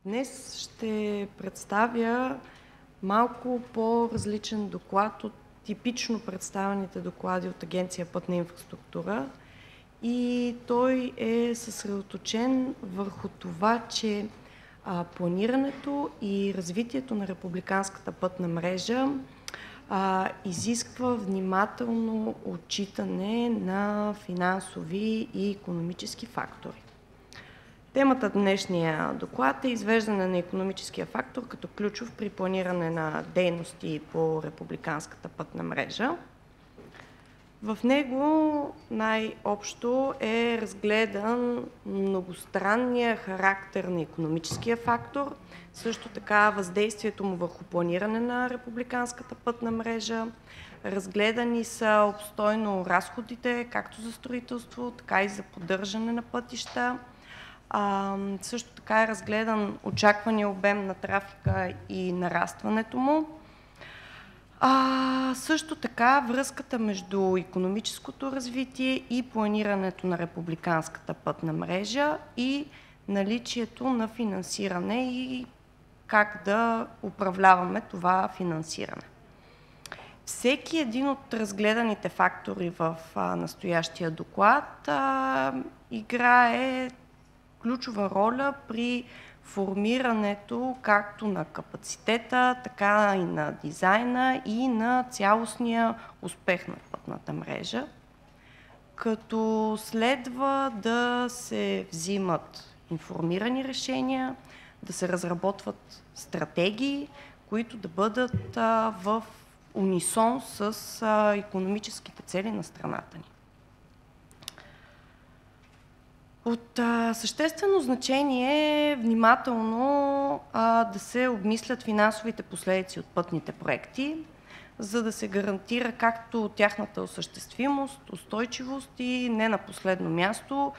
Днес ще представя малко по-различен доклад от типично представените доклади от Агенция Пътна инфраструктура и той е съсредоточен върху това, че планирането и развитието на републиканската пътна мрежа изисква внимателно отчитане на финансови и икономически фактори. Темата на днешния доклад е извеждане на икономическия фактор като ключов при планиране на дейности по републиканската пътна мрежа. В него най-общо е разгледан многостранния характер на икономическия фактор, също така въздействието му върху планиране на републиканската пътна мрежа. Разгледани са обстойно разходите, както за строителство, така и за поддържане на пътища. Също така е разгледан очаквания обем на трафика и нарастването му. Също така връзката между икономическото развитие и планирането на републиканската пътна мрежа и наличието на финансиране и как да управляваме това финансиране. Всеки един от разгледаните фактори в настоящия доклад играе ключова роля при формирането както на капацитета, така и на дизайна и на цялостния успех на пътната мрежа, като следва да се взимат информирани решения, да се разработват стратегии, които да бъдат в унисон с икономическите цели на страната ни. От съществено значение е внимателно да се обмислят финансовите последици от пътните проекти, за да се гарантира както тяхната осъществимост, устойчивост и не на последно място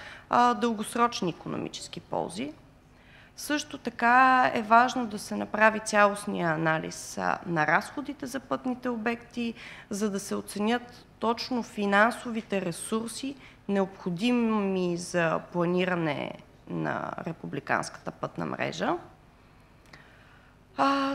дългосрочни икономически ползи. Също така е важно да се направи цялостния анализ на разходите за пътните обекти, за да се оценят точно финансовите ресурси, необходими за планиране на републиканската пътна мрежа.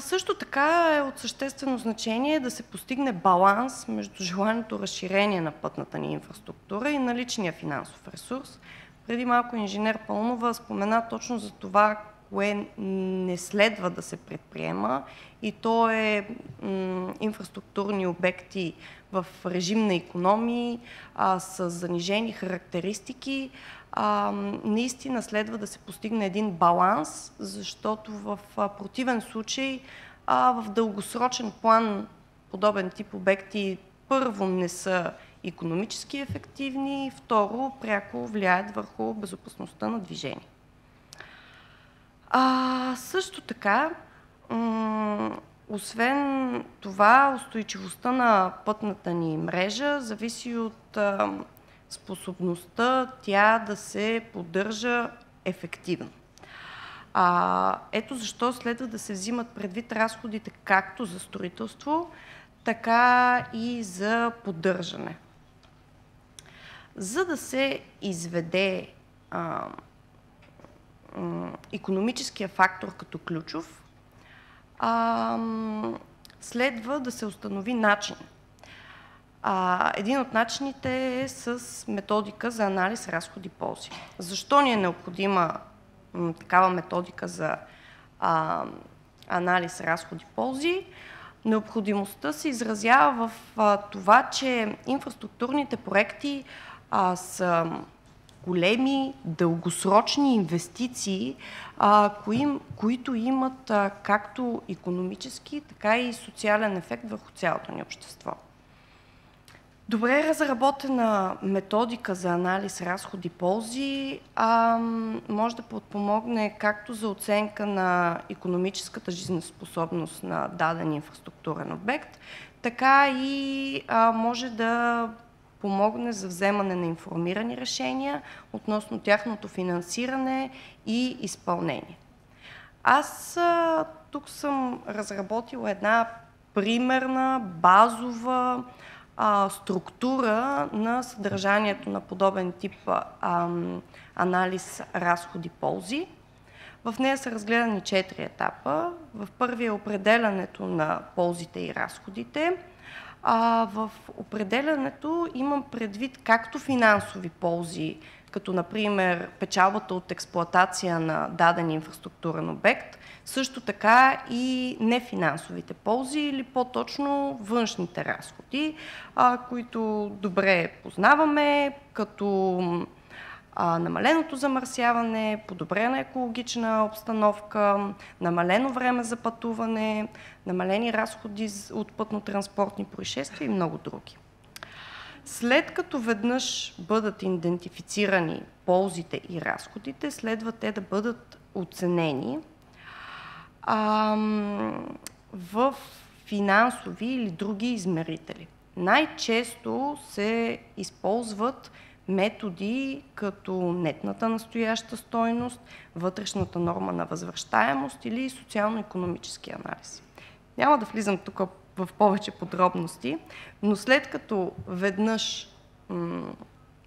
Също така е от съществено значение да се постигне баланс между желаното разширение на пътната ни инфраструктура и наличния финансов ресурс. Преди малко инженер Пълнова спомена точно за това, кое не следва да се предприема, и то е инфраструктурни обекти в режим на икономии, с занижени характеристики. Наистина следва да се постигне един баланс, защото в противен случай в дългосрочен план подобен тип обекти първо не са икономически ефективни и второ пряко влияят върху безопасността на движение. Също така, освен това, устойчивостта на пътната ни мрежа зависи от способността тя да се поддържа ефективно. Ето защо следва да се взимат предвид разходите както за строителство, така и за поддържане. За да се изведе икономическия фактор като ключов, следва да се установи начин. Един от начините е с методика за анализ разходи-ползи. Защо ни е необходима такава методика за анализ разходи-ползи? Необходимостта се изразява в това, че инфраструктурните проекти са големи, дългосрочни инвестиции, които имат както икономически, така и социален ефект върху цялото ни общество. Добре разработена методика за анализ разходи-ползи може да подпомогне както за оценка на икономическата жизнеспособност на даден инфраструктурен обект, така и може да помогне за вземане на информирани решения относно тяхното финансиране и изпълнение. Аз тук съм разработила една примерна, базова структура на съдържанието на подобен тип анализ разходи-ползи. В нея са разгледани 4 етапа. В първия е определянето на ползите и разходите. В определянето имам предвид както финансови ползи, като например печалбата от експлоатация на даден инфраструктурен обект, също така и нефинансовите ползи или по-точно външните разходи, които добре познаваме, като намаленото замърсяване, подобрена екологична обстановка, намалено време за пътуване, намалени разходи от пътно-транспортни происшествия и много други. След като веднъж бъдат идентифицирани ползите и разходите, следва те да бъдат оценени в финансови или други измерители. Най-често се използват методи като нетната настояща стойност, вътрешната норма на възвръщаемост или социално-икономически анализ. Няма да влизам тук в повече подробности, но след като веднъж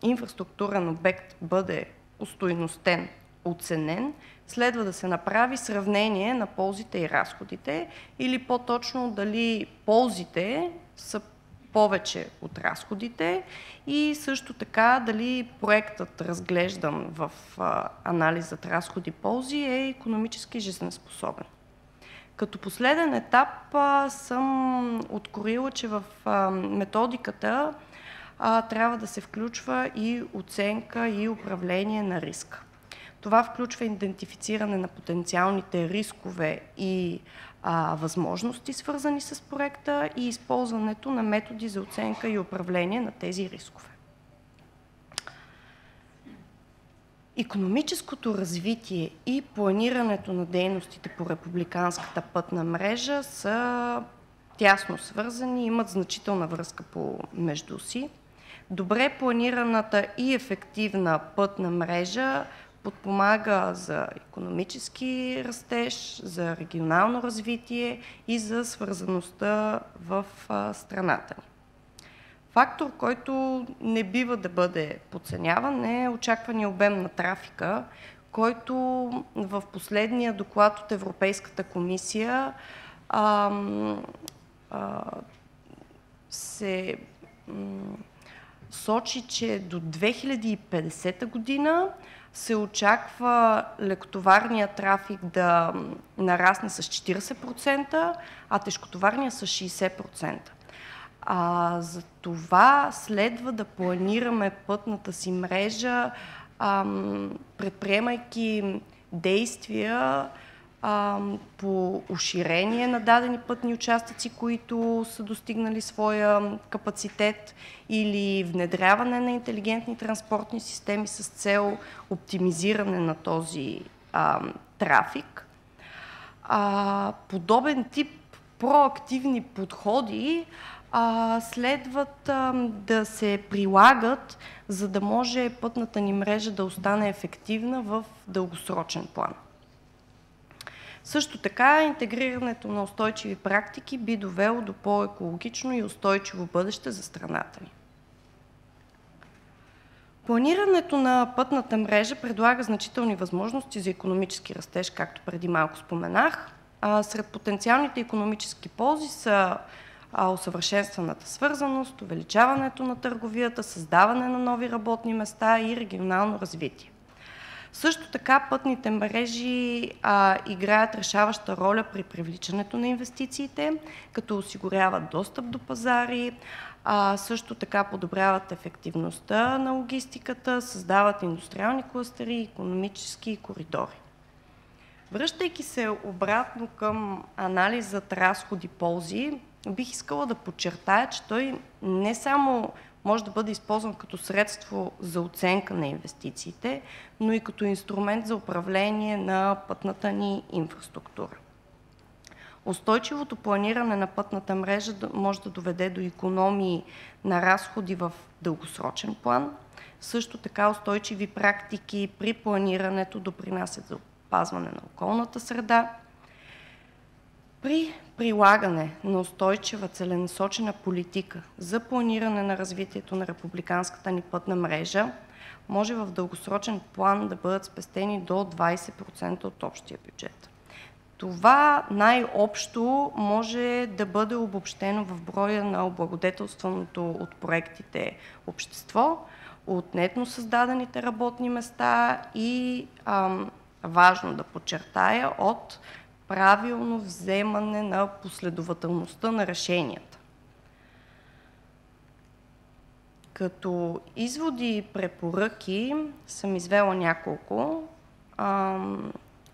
инфраструктурен обект бъде остойностен, оценен, следва да се направи сравнение на ползите и разходите или по-точно дали ползите са повече от разходите и също така дали проектът, разглеждан в анализът разходи-ползи, е икономически жизнеспособен. Като последен етап съм откроила, че в методиката трябва да се включва и оценка и управление на риска. Това включва идентифициране на потенциалните рискове и възможности, свързани с проекта, и използването на методи за оценка и управление на тези рискове. Икономическото развитие и планирането на дейностите по републиканската пътна мрежа са тясно свързани, имат значителна връзка помежду си. Добре планираната и ефективна пътна мрежа подпомага за икономически растеж, за регионално развитие и за свързаността в страната ни. Фактор, който не бива да бъде подценяван, е очаквания обем на трафика, който в последния доклад от Европейската комисия се сочи, че до 2050 година се очаква лекотоварния трафик да нарасне с 40%, а тежкотоварния с 60%. За това следва да планираме пътната си мрежа, предприемайки действия по уширение на дадени пътни участъци, които са достигнали своя капацитет, или внедряване на интелигентни транспортни системи с цел оптимизиране на този трафик. Подобен тип проактивни подходи следват да се прилагат, за да може пътната ни мрежа да остане ефективна в дългосрочен план. Също така, интегрирането на устойчиви практики би довело до по-екологично и устойчиво бъдеще за страната ни. Планирането на пътната мрежа предлага значителни възможности за икономически растеж, както преди малко споменах. Сред потенциалните икономически ползи са усъвършенстваната свързаност, увеличаването на търговията, създаване на нови работни места и регионално развитие. Също така пътните мрежи играят решаваща роля при привличането на инвестициите, като осигуряват достъп до пазари, също така подобряват ефективността на логистиката, създават индустриални клъстери и икономически коридори. Връщайки се обратно към анализът разходи-ползи, бих искала да подчертая, че той не само може да бъде използван като средство за оценка на инвестициите, но и като инструмент за управление на пътната ни инфраструктура. Устойчивото планиране на пътната мрежа може да доведе до икономии на разходи в дългосрочен план. Също така устойчиви практики при планирането допринасят за опазване на околната среда. При прилагане на устойчива целенасочена политика за планиране на развитието на републиканската ни пътна мрежа, може в дългосрочен план да бъдат спестени до 20% от общия бюджет. Това най-общо може да бъде обобщено в броя на облагодетелстваното от проектите общество, от нетно създадените работни места и, важно да подчертая, от правилно вземане на последователността на решенията. Като изводи и препоръки съм извела няколко.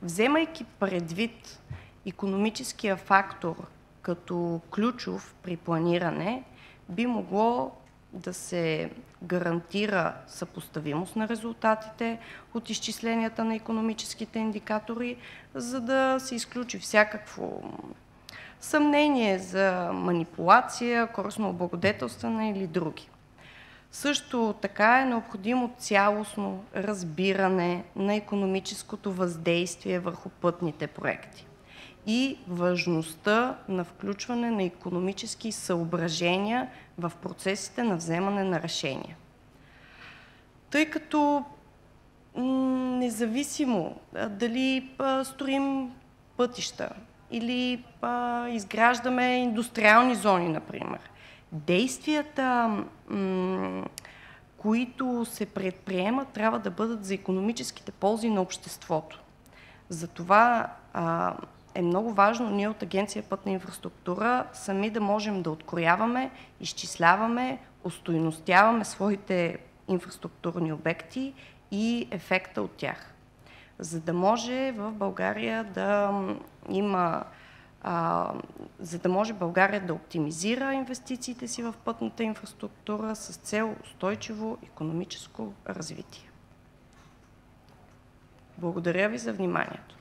Вземайки предвид икономическия фактор като ключов при планиране, би могло да се гарантира съпоставимост на резултатите от изчисленията на икономическите индикатори, за да се изключи всякакво съмнение за манипулация, користно облагодетелстване или други. Също така е необходимо цялостно разбиране на икономическото въздействие върху пътните проекти и важността на включване на икономически съображения в процесите на вземане на решения. Тъй като независимо дали строим пътища или изграждаме индустриални зони, например, действията, които се предприемат, трябва да бъдат за икономическите ползи на обществото. Затова е много важно ние от Агенция Пътна инфраструктура сами да можем да открояваме, изчисляваме, остойностяваме своите инфраструктурни обекти и ефекта от тях. За да може в България България да оптимизира инвестициите си в пътната инфраструктура с цел устойчиво икономическо развитие. Благодаря ви за вниманието.